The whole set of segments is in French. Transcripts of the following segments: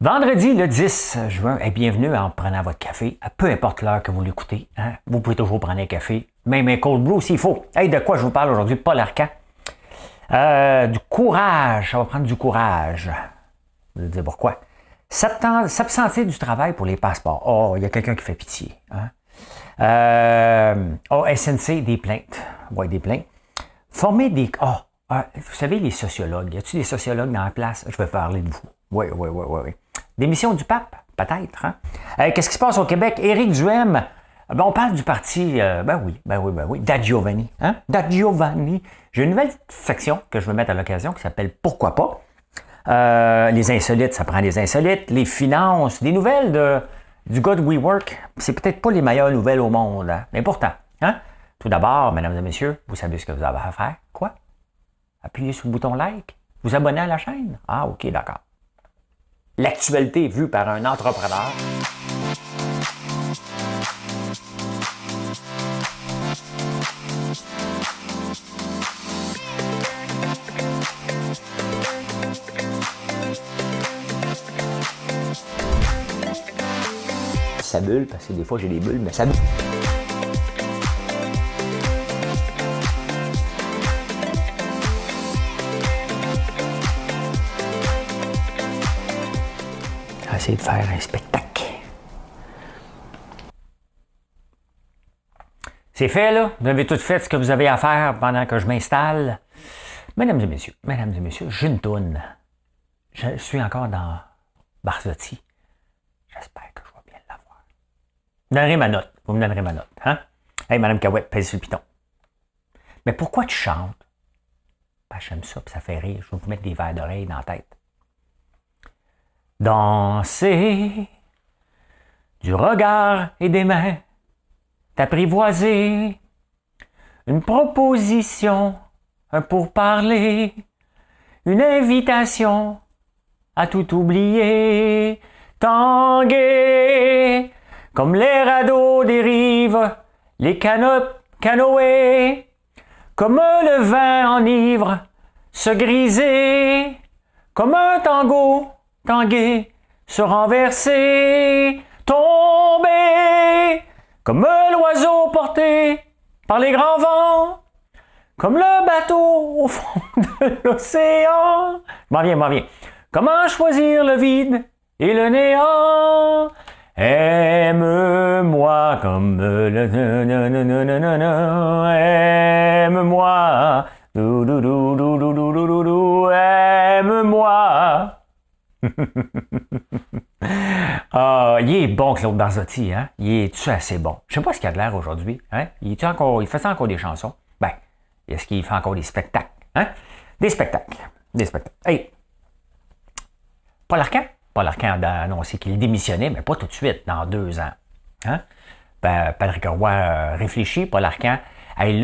Vendredi le 10 juin, et bienvenue en prenant votre café, peu importe l'heure que vous l'écoutez. Hein? Vous pouvez toujours prendre un café, même un cold brew s'il faut. Hey, de quoi je vous parle aujourd'hui? Paul Arcand. Du courage, ça va prendre du courage. Je vais dire pourquoi. S'absenter du travail pour les passeports. Oh, il y a quelqu'un qui fait pitié. Hein? SNC, des plaintes. Oui, des plaintes. Former des... vous savez, les sociologues. Y a-t-il des sociologues dans la place? Je vais parler de vous. Oui. Démission du pape, peut-être. Hein? Qu'est-ce qui se passe au Québec? Éric Duhem, on parle du parti, oui, Da Giovanni. Hein? Da Giovanni. J'ai une nouvelle section que je vais mettre à l'occasion qui s'appelle Pourquoi pas? Les insolites, ça prend des insolites. Les finances, des nouvelles du gars de WeWork. C'est peut-être pas les meilleures nouvelles au monde, hein? Mais pourtant. Hein? Tout d'abord, mesdames et messieurs, vous savez ce que vous avez à faire. Quoi? Appuyez sur le bouton like. Vous abonner à la chaîne. Ah, OK, d'accord. L'actualité vue par un entrepreneur. Ça bulle, parce que des fois j'ai des bulles, mais ça bulle. Essayer de faire un spectacle. C'est fait, là. Vous avez tout fait ce que vous avez à faire pendant que je m'installe. Mesdames et messieurs, j'ai une toune. Je suis encore dans Barzotti. J'espère que je vais bien l'avoir. Vous me donnerez ma note. Vous me donnerez ma note. Hein? Hey, Madame Cahouette, pèse sur le piton. Mais pourquoi tu chantes? Ben, j'aime ça, puis ça fait rire. Je vais vous mettre des verres d'oreille dans la tête. Danser du regard et des mains, t'apprivoiser une proposition, un pourparler, une invitation à tout oublier, tanguer comme les radeaux des rives, les canoës, comme le vin enivre, se griser comme un tango. Tanguer, se renverser, tomber, comme l'oiseau porté par les grands vents, comme le bateau au fond de l'océan. M'en viens. Comment choisir le vide et le néant? Aime-moi comme le... Aime-moi. Aime-moi. Il est bon, Claude Barzotti, hein? Il est-tu assez bon? Je sais pas ce qu'il a de l'air aujourd'hui, hein? Il fait ça encore des chansons? Ben, est-ce qu'il fait encore des spectacles? Hein? Des spectacles. Hey! Paul Arcand a annoncé qu'il démissionnait, mais pas tout de suite, dans 2 ans. Hein? Ben, Patrick Roy réfléchit, Paul Arcand. Hey,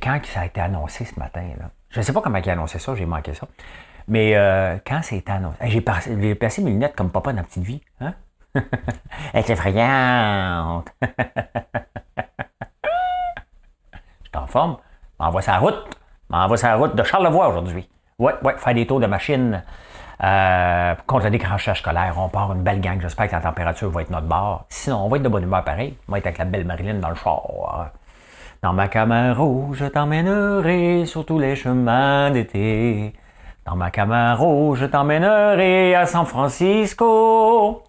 quand ça a été annoncé ce matin, là, je sais pas comment il a annoncé ça, j'ai manqué ça. Mais quand c'est annoncé... J'ai placé mes lunettes comme papa dans la petite vie. Hein? Elle est effrayante. Je t'en forme. M'envoie sa route de Charlevoix aujourd'hui. Ouais, faire des tours de machine contre le décrochage scolaire. On part une belle gang. J'espère que la température va être notre bord. Sinon, on va être de bonne humeur pareil. On va être avec la belle Marilyn dans le char. Dans ma Camaro, je t'emmènerai sur tous les chemins d'été. Dans ma Camaro, je t'emmènerai à San Francisco.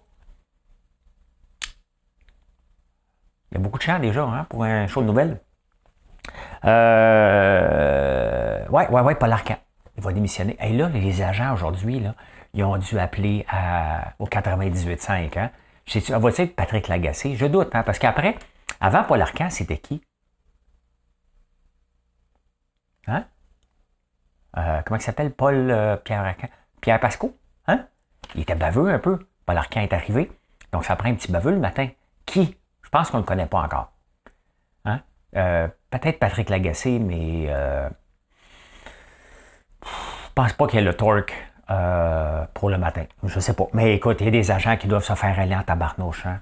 Il y a beaucoup de chants déjà, hein, pour un show de nouvelles. Ouais, Paul Arcand. Il va démissionner. Et là, les agents aujourd'hui, là, ils ont dû appeler au 98.5. Hein. Va-t-il être Patrick Lagacé? Je doute, hein, parce qu'après, avant Paul Arcand, c'était qui? Hein? Comment il s'appelle? Pierre Arcand? Pierre Pasco? Hein? Il était baveux un peu. Paul Arcand est arrivé. Donc, ça prend un petit baveux le matin. Qui? Je pense qu'on ne le connaît pas encore. Hein? Peut-être Patrick Lagacé, mais je pense pas qu'il y ait le torque pour le matin. Je sais pas. Mais écoute, il y a des agents qui doivent se faire aller en tabarnouche. Hein?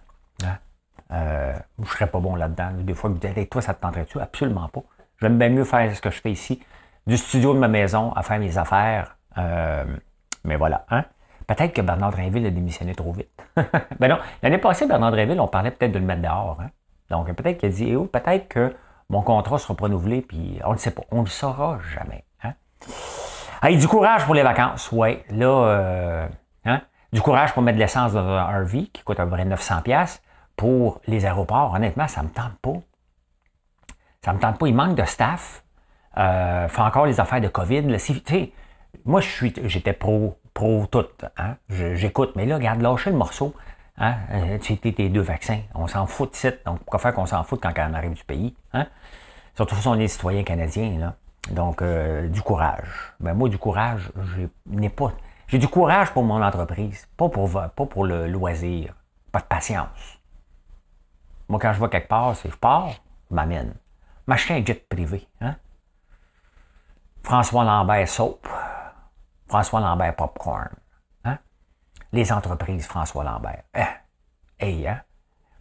Je serais pas bon là-dedans. Des fois, vous dites, hey, toi, ça te tenterait-tu? Absolument pas. J'aime bien mieux faire ce que je fais ici. Du studio de ma maison à faire mes affaires. Mais voilà. Hein? Peut-être que Bernard Drinville a démissionné trop vite. Ben non, l'année passée, Bernard Drinville, on parlait peut-être de le mettre dehors. Hein? Donc, peut-être qu'il a dit, oh, peut-être que mon contrat sera pas renouvelé, puis on ne sait pas. On ne le saura jamais. Hein? Hey, du courage pour les vacances, ouais. Là, hein? Du courage pour mettre de l'essence dans un RV qui coûte à peu près 900$ pour les aéroports. Honnêtement, ça ne me tente pas. Ça ne me tente pas. Il manque de staff. Fait encore les affaires de COVID. Là, moi, j'étais pro tout. Hein? J'écoute. Mais là, regarde, lâchez le morceau. Hein? C'était tes 2 vaccins. On s'en fout de site. Donc, pourquoi faire qu'on s'en fout quand on arrive du pays? Hein? Surtout si on est citoyen canadien. Là. Donc, du courage. Ben, moi, du courage, j'ai du courage pour mon entreprise, pas pour le loisir. Pas de patience. Moi, quand je vais quelque part, je pars, je m'amène. M'acheter un jet privé. Hein? François Lambert Soap. François Lambert Popcorn. Hein? Les entreprises François Lambert. Hein?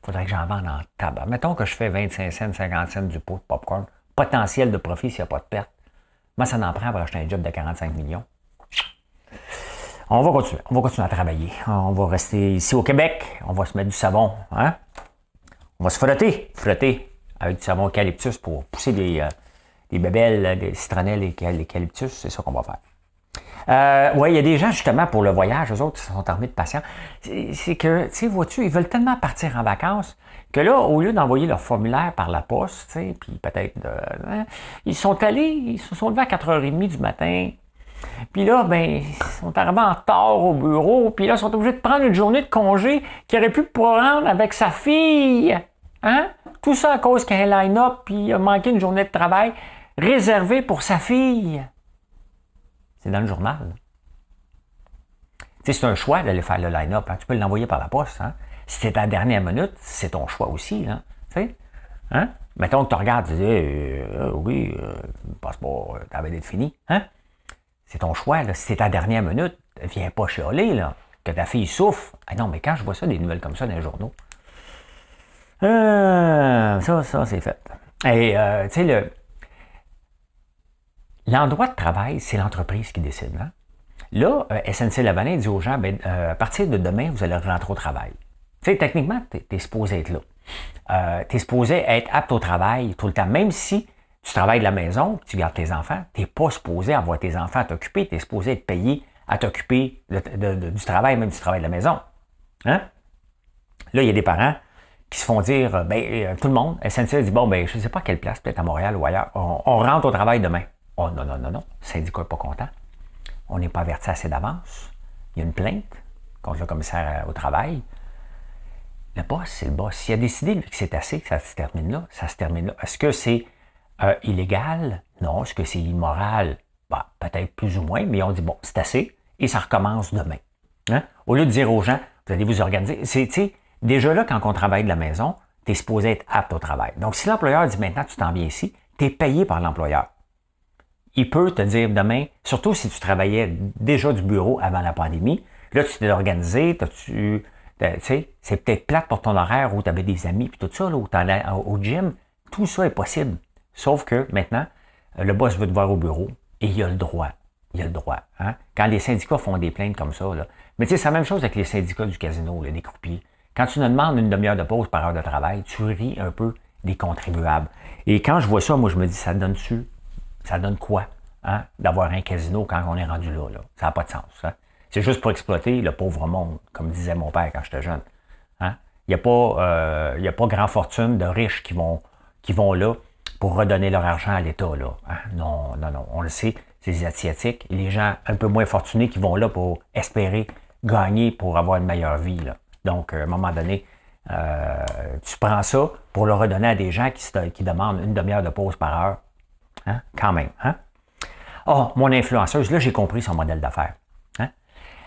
Faudrait que j'en vende en tabac. Mettons que je fais 25 cents, 50 cents du pot de popcorn. Potentiel de profit s'il n'y a pas de perte. Moi, ça n'en prend pour acheter un job de 45 millions. On va continuer à travailler. On va rester ici au Québec. On va se mettre du savon. Hein? On va se frotter avec du savon eucalyptus pour pousser des bébelles, des citronnelles et l'eucalyptus. C'est ça qu'on va faire. Oui, il y a des gens, justement, pour le voyage, eux autres, qui sont armés de patience. C'est que, tu sais, vois-tu, ils veulent tellement partir en vacances que là, au lieu d'envoyer leur formulaire par la poste, tu sais, puis peut-être, ils se sont levés à 4h30 du matin. Puis là, ben, ils sont arrivés en retard au bureau, puis là, ils sont obligés de prendre une journée de congé qu'ils auraient pu prendre avec sa fille. Hein? Tout ça à cause qu'il y a un line-up, puis il a manqué une journée de travail réservée pour sa fille. C'est dans le journal. Tu sais, c'est un choix d'aller faire le line-up. Hein? Tu peux l'envoyer par la poste. Hein? Si c'est à la dernière minute, c'est ton choix aussi. Hein? Tu sais? Hein? Mettons que tu regardes, tu dis, oui, le passeport, ça va être fini. Hein? C'est ton choix. Là. Si c'est à la dernière minute, viens pas chialer, là, que ta fille souffre. Ah non, mais quand je vois ça, des nouvelles comme ça dans les journaux, ça, c'est fait. Et, tu sais, l'endroit de travail, c'est l'entreprise qui décide. Hein? Là, SNC-Lavalin dit aux gens, ben, à partir de demain, vous allez rentrer au travail. Tu sais, techniquement, tu es supposé être là. Tu es supposé être apte au travail tout le temps, même si tu travailles de la maison, tu gardes tes enfants, tu n'es pas supposé avoir tes enfants à t'occuper, tu es supposé être payé à t'occuper du travail, même du travail de la maison. Hein? Là, il y a des parents qui se font dire, tout le monde, SNC dit, bon, ben, je ne sais pas à quelle place, peut-être à Montréal ou ailleurs, on rentre au travail demain. Oh non, le syndicat n'est pas content. On n'est pas averti assez d'avance. Il y a une plainte contre le commissaire au travail. Le boss, c'est le boss. S'il a décidé que c'est assez, que ça se termine là, ça se termine là. Est-ce que c'est illégal? Non. Est-ce que c'est immoral? Bah, peut-être plus ou moins, mais on dit, bon, c'est assez, et ça recommence demain. Hein? Au lieu de dire aux gens, vous allez vous organiser, c'est, déjà là, quand on travaille de la maison, tu es supposé être apte au travail. Donc, si l'employeur dit maintenant, tu t'en viens ici, tu es payé par l'employeur. Il peut te dire demain, surtout si tu travaillais déjà du bureau avant la pandémie, là, tu t'es organisé, tu sais, c'est peut-être plate pour ton horaire où tu avais des amis, puis tout ça, là, où tu allais au gym, tout ça est possible. Sauf que maintenant, le boss veut te voir au bureau et il a le droit. Il a le droit. Hein? Quand les syndicats font des plaintes comme ça, là. Mais tu sais, c'est la même chose avec les syndicats du casino, là, des croupiers. Quand tu nous demandes une demi-heure de pause par heure de travail, tu ris un peu des contribuables. Et quand je vois ça, moi, je me dis, ça donne quoi, hein, d'avoir un casino quand on est rendu là? Ça n'a pas de sens. Hein? C'est juste pour exploiter le pauvre monde, comme disait mon père quand j'étais jeune. Hein? Il n'y a pas grand fortune de riches qui vont là pour redonner leur argent à l'État. Là. Hein? Non. On le sait, c'est les Asiatiques. Et les gens un peu moins fortunés qui vont là pour espérer gagner pour avoir une meilleure vie. Là. Donc, à un moment donné, tu prends ça pour le redonner à des gens qui demandent une demi-heure de pause par heure. Hein? Quand même. Hein? Oh, mon influenceuse, là, j'ai compris son modèle d'affaires. Hein?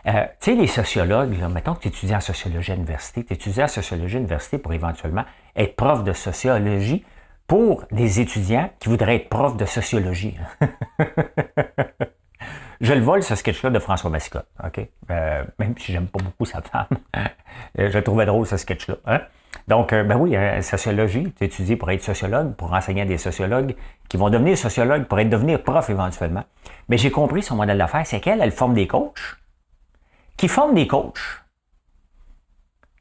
Tu sais, les sociologues, là, mettons que tu étudies en sociologie à l'université, tu étudies en sociologie à l'université pour éventuellement être prof de sociologie pour des étudiants qui voudraient être profs de sociologie. Je le vole, ce sketch-là de François Massicotte. OK? Même si j'aime pas beaucoup sa femme, je trouvais drôle ce sketch-là. Hein? Donc, oui, sociologie, tu étudies pour être sociologue, pour enseigner à des sociologues qui vont devenir sociologues pour devenir profs éventuellement. Mais j'ai compris son modèle d'affaires, c'est qu'elle forme des coachs qui forment des coachs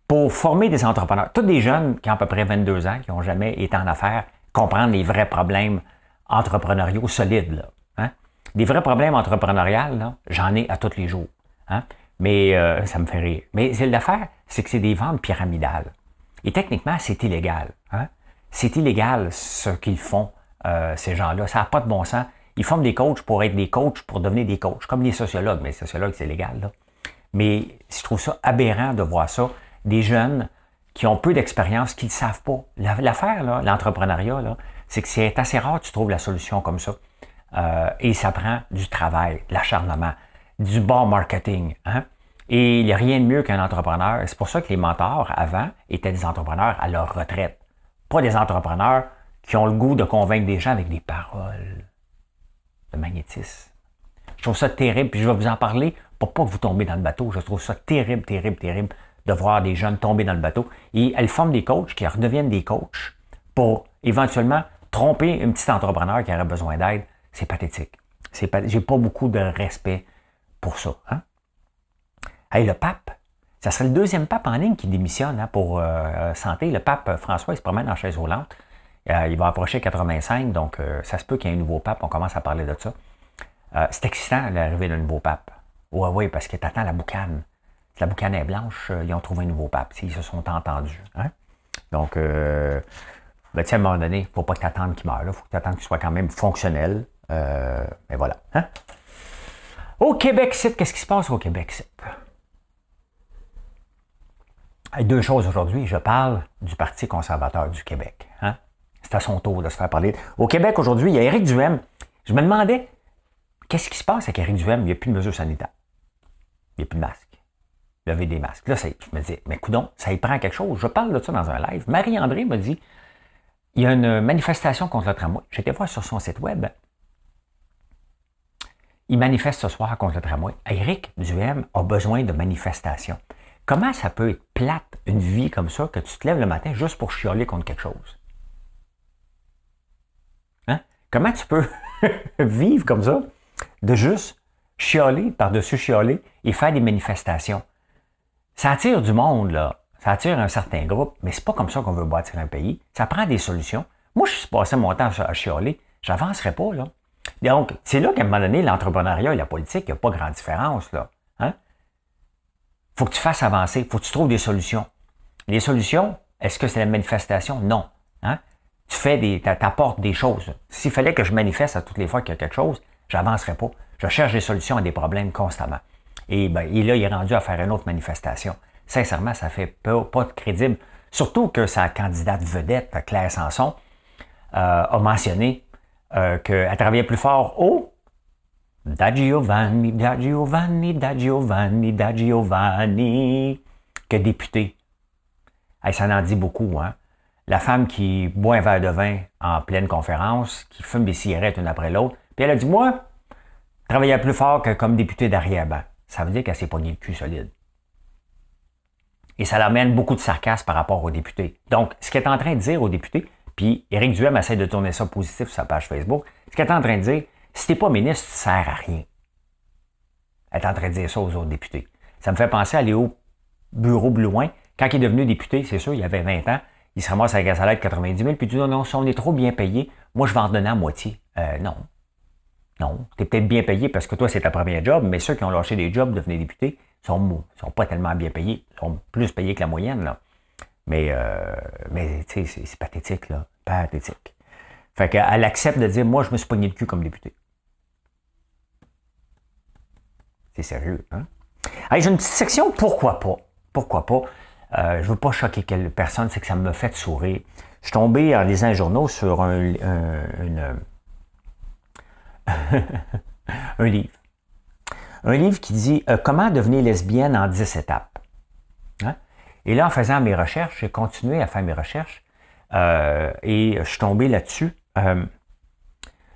pour former des entrepreneurs. Tous des jeunes qui ont à peu près 22 ans, qui n'ont jamais été en affaires, comprendre les vrais problèmes entrepreneuriaux solides. Là, hein? Des vrais problèmes entrepreneuriaux, j'en ai à tous les jours. Hein? Mais ça me fait rire. Mais l'affaire, c'est que c'est des ventes pyramidales. Et techniquement, c'est illégal. Hein? C'est illégal ce qu'ils font, ces gens-là. Ça n'a pas de bon sens. Ils forment des coachs pour être des coachs, pour devenir des coachs, comme les sociologues. Mais les sociologues, c'est légal. Là. Mais je trouve ça aberrant de voir ça. Des jeunes qui ont peu d'expérience, qui ne savent pas. L'affaire, là, l'entrepreneuriat, là, c'est que c'est assez rare que tu trouves la solution comme ça. Et ça prend du travail, de l'acharnement, du bon marketing. Hein? Et il n'y a rien de mieux qu'un entrepreneur. C'est pour ça que les mentors, avant, étaient des entrepreneurs à leur retraite. Pas des entrepreneurs qui ont le goût de convaincre des gens avec des paroles de magnétisme. Je trouve ça terrible, puis je vais vous en parler pour pas que vous tombiez dans le bateau. Je trouve ça terrible, terrible, terrible de voir des jeunes tomber dans le bateau. Et elles forment des coachs qui redeviennent des coachs pour éventuellement tromper un petit entrepreneur qui aurait besoin d'aide. C'est pathétique. J'ai pas beaucoup de respect pour ça. Hein? Hey, le pape, ça serait le deuxième pape en ligne qui démissionne hein, pour santé. Le pape François, il se promène en chaise roulante. Il va approcher 85, donc ça se peut qu'il y ait un nouveau pape. On commence à parler de ça. C'est excitant l'arrivée d'un nouveau pape. Oui, parce que t'attends la boucane. Si la boucane est blanche, ils ont trouvé un nouveau pape. Ils se sont entendus. Hein? Donc, à un moment donné, il ne faut pas que tu attendes qu'il meure. Il faut que tu attendes qu'il soit quand même fonctionnel. Mais voilà. Hein? Au Québec, qu'est-ce qui se passe au Québec? Deux choses aujourd'hui. Je parle du Parti conservateur du Québec. Hein? C'est à son tour de se faire parler. Au Québec, aujourd'hui, il y a Éric Duhaime. Je me demandais, qu'est-ce qui se passe avec Éric Duhaime? Il n'y a plus de mesures sanitaires. Il n'y a plus de masques. Lever des masques. Là, je me dis, mais coudonc, ça y prend quelque chose. Je parle de ça dans un live. Marie-André m'a dit, il y a une manifestation contre le tramway. J'étais voir sur son site web. Il manifeste ce soir contre le tramway. Éric Duhaime a besoin de manifestations. Comment ça peut être plate, une vie comme ça, que tu te lèves le matin juste pour chialer contre quelque chose? Hein? Comment tu peux vivre comme ça, de juste chialer par-dessus chialer et faire des manifestations? Ça attire du monde, là. Ça attire un certain groupe, mais c'est pas comme ça qu'on veut bâtir un pays. Ça prend des solutions. Moi, je suis passé mon temps à chialer. J'avancerai pas, là. Donc, c'est là qu'à un moment donné, l'entrepreneuriat et la politique, il n'y a pas grande différence, là. Hein? Faut que tu fasses avancer. Faut que tu trouves des solutions. Les solutions, est-ce que c'est la manifestation? Non. Hein? T'apportes des choses. S'il fallait que je manifeste à toutes les fois qu'il y a quelque chose, j'avancerai pas. Je cherche des solutions à des problèmes constamment. Et là, il est rendu à faire une autre manifestation. Sincèrement, ça fait pas de crédible. Surtout que sa candidate vedette, Claire Sanson, a mentionné qu'elle travaillait plus fort au Da Giovanni, Da Giovanni, Da Giovanni, Da Giovanni que député. Hey, ça en dit beaucoup, hein? La femme qui boit un verre de vin en pleine conférence, qui fume des cigarettes une après l'autre, puis elle a dit, moi, je travaillais plus fort que comme député d'arrière-ban. Ça veut dire qu'elle s'est pognée le cul solide. Et ça l'amène beaucoup de sarcasme par rapport aux députés. Donc, ce qu'elle est en train de dire aux députés, puis Éric Duhaime essaie de tourner ça positif sur sa page Facebook, ce qu'elle est en train de dire, si t'es pas ministre, tu sers à rien. Elle est en train de dire ça aux autres députés. Ça me fait penser à Léo Bureau-Blouin. Quand il est devenu député, c'est sûr, il avait 20 ans, il se ramasse avec un salaire de 90 000, puis il dit non, si on est trop bien payé, moi je vais en donner à moitié. Non. Non, tu es peut-être bien payé parce que toi, c'est ta première job, mais ceux qui ont lâché des jobs, devenus députés, sont pas tellement bien payés. Ils sont plus payés que la moyenne, là. Mais tu sais, c'est pathétique, là. Pathétique. Fait qu'elle accepte de dire, moi, je me suis pogné le cul comme député. C'est sérieux, hein? Allez, j'ai une petite section, pourquoi pas? Pourquoi pas? Je veux pas choquer personne, c'est que ça me fait sourire. Je suis tombé en lisant un journal sur un livre. Un livre qui dit comment devenir lesbienne en 10 étapes. Hein? Et là, en faisant mes recherches, j'ai continué à faire mes recherches et je suis tombé là-dessus.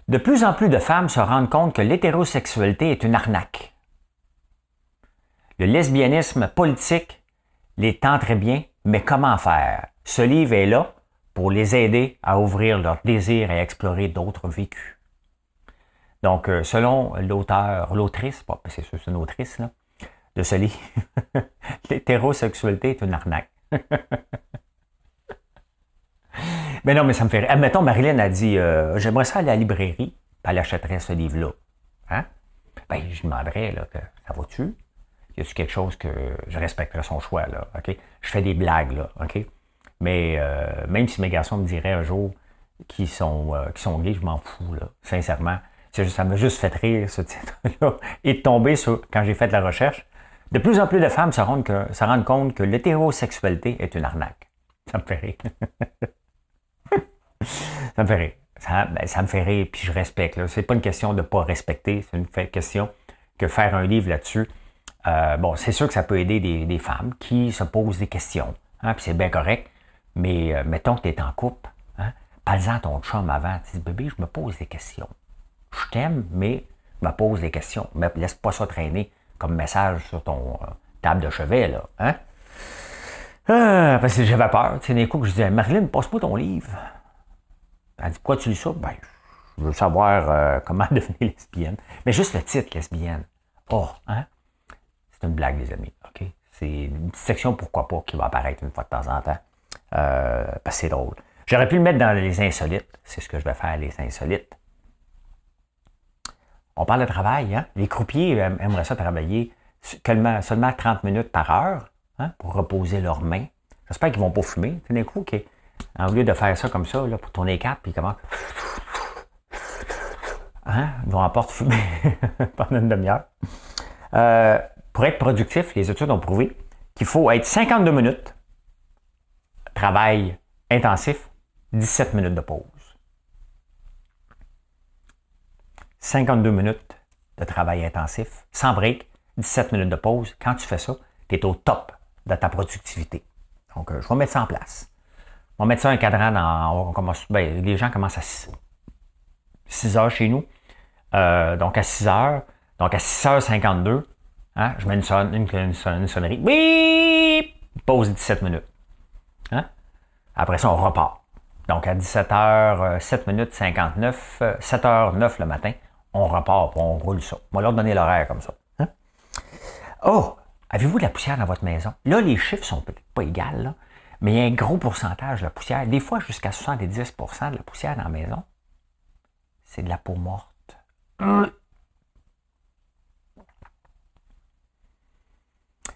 De plus en plus de femmes se rendent compte que l'hétérosexualité est une arnaque. Le lesbianisme politique les tend très bien, mais comment faire? Ce livre est là pour les aider à ouvrir leur désir et à explorer d'autres vécus. Donc, selon l'autrice, c'est sûr, c'est une autrice, là, de ce livre. L'hétérosexualité est une arnaque. Mais non, mais ça me fait rire. Admettons, Marilyn a dit j'aimerais ça aller à la librairie, puis elle achèterait ce livre-là. Hein? Ben, je demanderais là, que ça va-tu? Y a-tu quelque chose que je respecterais son choix, là? OK? Je fais des blagues, là, OK? Mais même si mes garçons me diraient un jour qu'ils sont gays, je m'en fous, là, sincèrement. Ça m'a juste fait rire, ce titre-là, et de tomber sur, quand j'ai fait la recherche, de plus en plus de femmes se rendent compte que l'hétérosexualité est une arnaque. Ça me fait rire. Ça me fait rire. Ça me fait rire, puis je respecte. Là. C'est pas une question de ne pas respecter, c'est une question que faire un livre là-dessus. Bon, c'est sûr que ça peut aider des femmes qui se posent des questions, hein, puis c'est bien correct, mais mettons que tu es en couple, hein, parle-en à ton chum avant, tu dis, bébé, je me pose des questions. Je t'aime, mais je me pose des questions. Mais laisse pas ça traîner comme message sur ton table de chevet, là. Hein? Parce que j'avais peur. Tu sais, d'un coup, je disais, Marilyn, passe-moi ton livre. Elle dit, pourquoi tu lis ça? Ben, je veux savoir comment devenir lesbienne. Mais juste le titre, lesbienne. Oh, hein? C'est une blague, les amis. OK? C'est une petite section, pourquoi pas, qui va apparaître une fois de temps en temps. Parce que c'est drôle. J'aurais pu le mettre dans les insolites. C'est ce que je vais faire, les insolites. On parle de travail, hein? Les croupiers aimeraient ça travailler seulement 30 minutes par heure, hein, pour reposer leurs mains. J'espère qu'ils ne vont pas fumer. C'est d'un coup, au lieu de faire ça comme ça, là, pour tourner les cartes, puis comment... Hein? Ils vont en porte fumer pendant une demi-heure. Pour être productif, les études ont prouvé qu'il faut être 52 minutes, travail intensif, 17 minutes de pause. 52 minutes de travail intensif, sans break, 17 minutes de pause. Quand tu fais ça, tu es au top de ta productivité. Donc, je vais mettre ça en place. On va mettre ça un cadran les gens commencent à 6 heures chez nous. Donc, à 6 heures. Donc, à 6h52, hein, je mets une sonnerie. Bip! Pause 17 minutes. Hein? Après ça, on repart. Donc, à 17h, 7 minutes 59, 7h09 le matin, on repart, on roule ça. On va leur donner l'horaire comme ça. Hein? Oh! Avez-vous de la poussière dans votre maison? Là, les chiffres sont peut-être pas égaux, là, mais il y a un gros pourcentage de la poussière. Des fois, jusqu'à 70% de la poussière dans la maison, c'est de la peau morte. Je ne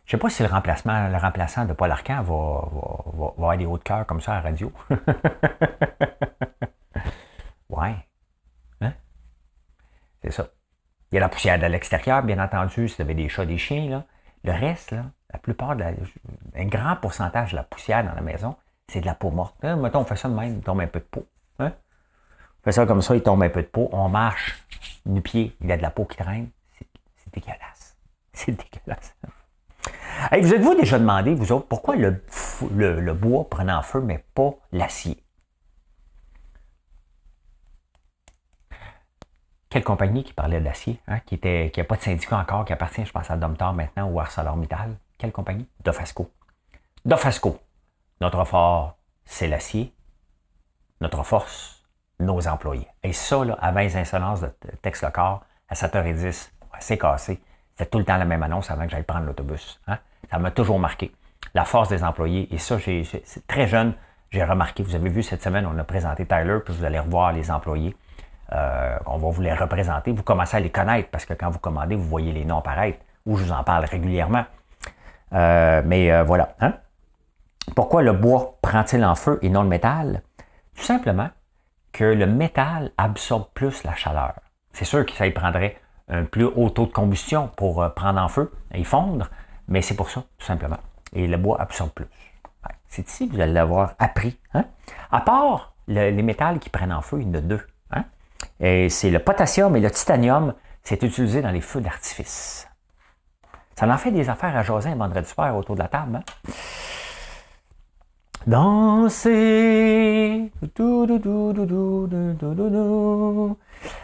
sais pas si le remplaçant de Paul Arcand va avoir des hauts de cœur comme ça à la radio. Ouais. Hein? C'est ça. Il y a la poussière de l'extérieur, bien entendu, si vous avez des chats, des chiens. Là. Le reste, là, la plupart, un grand pourcentage de la poussière dans la maison, c'est de la peau morte. Là, mettons, on fait ça de même, il tombe un peu de peau. Hein? On fait ça comme ça, il tombe un peu de peau. On marche du pied, il y a de la peau qui traîne. C'est dégueulasse. C'est dégueulasse. Hey, vous êtes-vous déjà demandé, vous autres, pourquoi le bois prenait en feu, mais pas l'acier? Quelle compagnie qui parlait de l'acier, hein, qui n'a pas de syndicat encore, qui appartient, je pense, à Domtar maintenant ou à ArcelorMittal? Quelle compagnie? Dofasco. Dofasco. Notre fort, c'est l'acier. Notre force, nos employés. Et ça, là, avant les insolences de Tex Le Corps, à 7h10, c'est cassé. C'était tout le temps la même annonce avant que j'aille prendre l'autobus. Hein? Ça m'a toujours marqué. La force des employés. Et ça, c'est très jeune, j'ai remarqué. Vous avez vu cette semaine, on a présenté Tyler, puis vous allez revoir les employés. On va vous les représenter. Vous commencez à les connaître parce que quand vous commandez, vous voyez les noms apparaître ou je vous en parle régulièrement. Mais voilà. Hein? Pourquoi le bois prend-il en feu et non le métal? Tout simplement que le métal absorbe plus la chaleur. C'est sûr que ça y prendrait un plus haut taux de combustion pour prendre en feu et fondre, mais c'est pour ça, tout simplement. Et le bois absorbe plus. Ouais, c'est ici que vous allez l'avoir appris. Hein? À part les métals qui prennent en feu, il y en a deux. Hein? Et c'est le potassium et le titanium, c'est utilisé dans les feux d'artifice. Ça en fait des affaires à jaser un vendredi soir autour de la table. Hein? Danser.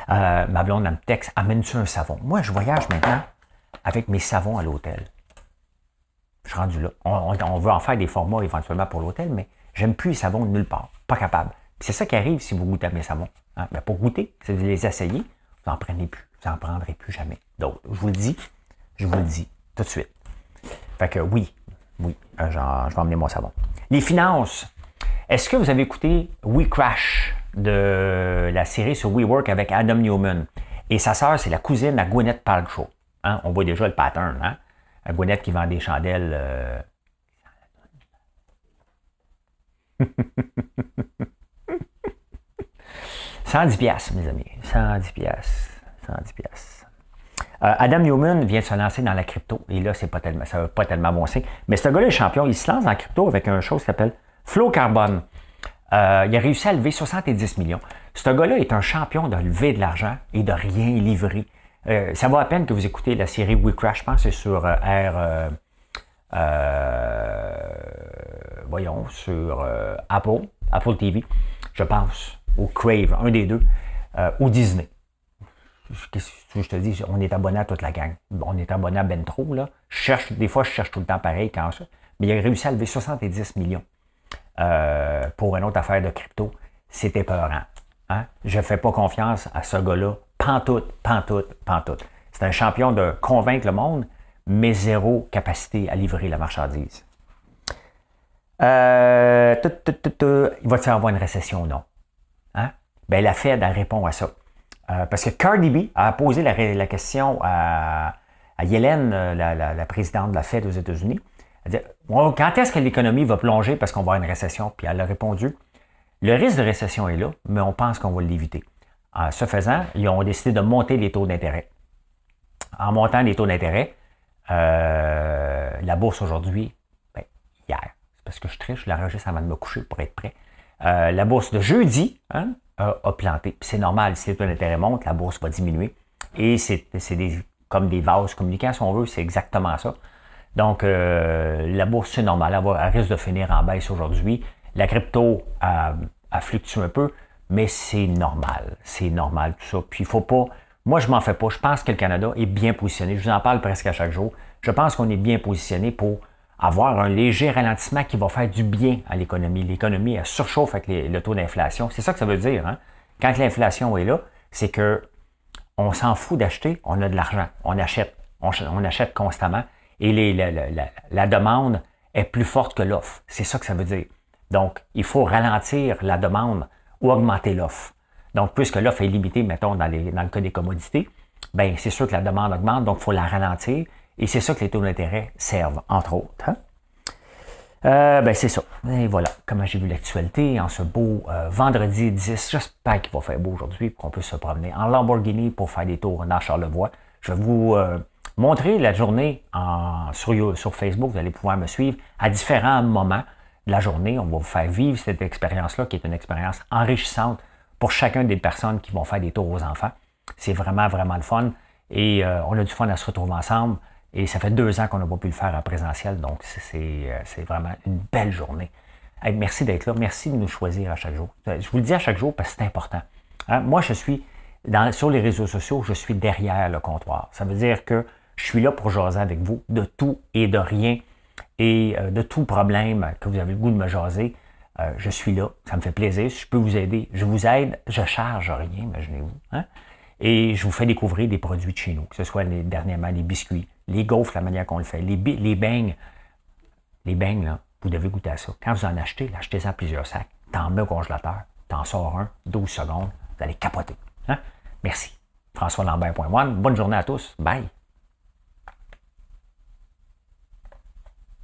Ma blonde, elle me texte, amène-tu un savon? Moi, je voyage maintenant avec mes savons à l'hôtel. Je suis rendu là. On veut en faire des formats éventuellement pour l'hôtel, mais j'aime plus les savons de nulle part. Pas capable. Puis c'est ça qui arrive si vous goûtez à mes savons. Hein? Ben pour goûter, si vous les essayez, vous n'en prenez plus. Vous n'en prendrez plus jamais d'autres. Je vous le dis tout de suite. Fait que oui, je vais emmener mon savon. Les finances. Est-ce que vous avez écouté We Crash de la série sur WeWork avec Adam Newman? Et sa sœur, c'est la cousine à Gwyneth Paltrow. Hein? On voit déjà le pattern. Hein? Gwyneth qui vend des chandelles. 110 piastres, mes amis. 110 piastres. 110 piastres. Adam Newman vient de se lancer dans la crypto. Et là, ça ne va pas tellement bon signe. Mais ce gars-là est champion. Il se lance dans la crypto avec une chose qui s'appelle Flow Carbon. Il a réussi à lever 70 millions. Ce gars-là est un champion de lever de l'argent et de rien livrer. Ça vaut à peine que vous écoutez la série We Crash, je pense, c'est sur sur Apple TV, je pense, ou Crave, un des deux, ou Disney. Je te dis, on est abonné à toute la gang. On est abonné à ben trop, là. Des fois, je cherche tout le temps pareil quand ça. Mais il a réussi à lever 70 millions pour une autre affaire de crypto. C'était épeurant. Hein? Je ne fais pas confiance à ce gars-là. Pantoute. C'est un champion de convaincre le monde, mais zéro capacité à livrer la marchandise. Il va-t-il avoir une récession ou non? Hein? Ben, la Fed, elle répond à ça. Parce que Cardi B a posé la question à Yellen, la présidente de la Fed aux États-Unis. Elle dit, quand est-ce que l'économie va plonger parce qu'on va avoir une récession? Puis elle a répondu, le risque de récession est là, mais on pense qu'on va l'éviter. En ce faisant, ils ont décidé de monter les taux d'intérêt. En montant les taux d'intérêt, la bourse aujourd'hui, hier, c'est parce que je triche, je l'enregistre avant de me coucher pour être prêt. La bourse de jeudi a planté. Puis c'est normal, si les taux d'intérêt montent, la bourse va diminuer. Et c'est comme des vases communicants, si on veut, c'est exactement ça. Donc, la bourse, c'est normal, elle risque de finir en baisse aujourd'hui. La crypto a fluctué un peu, mais c'est normal. C'est normal, tout ça. Puis, il faut pas... Moi, je m'en fais pas. Je pense que le Canada est bien positionné. Je vous en parle presque à chaque jour. Je pense qu'on est bien positionné pour avoir un léger ralentissement qui va faire du bien à l'économie. L'économie, elle surchauffe avec le taux d'inflation. C'est ça que ça veut dire. Hein? Quand l'inflation est là, c'est que on s'en fout d'acheter, on a de l'argent. On achète constamment. Et la demande est plus forte que l'offre. C'est ça que ça veut dire. Donc, il faut ralentir la demande ou augmenter l'offre. Donc, puisque l'offre est limitée, mettons, dans le cas des commodités, bien, c'est sûr que la demande augmente, donc il faut la ralentir. Et c'est ça que les taux d'intérêt servent, entre autres. Hein? C'est ça. Et voilà, comment j'ai vu l'actualité en ce beau vendredi 10. J'espère qu'il va faire beau aujourd'hui pour qu'on puisse se promener en Lamborghini pour faire des tours dans Charlevoix. Je vais vous montrer la journée sur Facebook. Vous allez pouvoir me suivre à différents moments de la journée. On va vous faire vivre cette expérience-là qui est une expérience enrichissante pour chacune des personnes qui vont faire des tours aux enfants. C'est vraiment, vraiment le fun. Et on a du fun à se retrouver ensemble. Et ça fait 2 ans qu'on n'a pas pu le faire en présentiel. Donc, c'est vraiment une belle journée. Hey, merci d'être là. Merci de nous choisir à chaque jour. Je vous le dis à chaque jour parce que c'est important. Hein? Moi, je suis sur les réseaux sociaux, je suis derrière le comptoir. Ça veut dire que je suis là pour jaser avec vous de tout et de rien et de tout problème que vous avez le goût de me jaser. Je suis là. Ça me fait plaisir. Si je peux vous aider, je vous aide. Je ne charge rien, imaginez-vous. Hein? Et je vous fais découvrir des produits de chez nous, que ce soit dernièrement les biscuits, les gaufres, la manière qu'on le fait, les beignes. Les beignes, là, vous devez goûter à ça. Quand vous en achetez, achetez-en plusieurs sacs. T'en mets au congélateur, t'en sors 12 secondes, vous allez capoter. Hein? Merci. FrançoisLambert.one. Bonne journée à tous. Bye.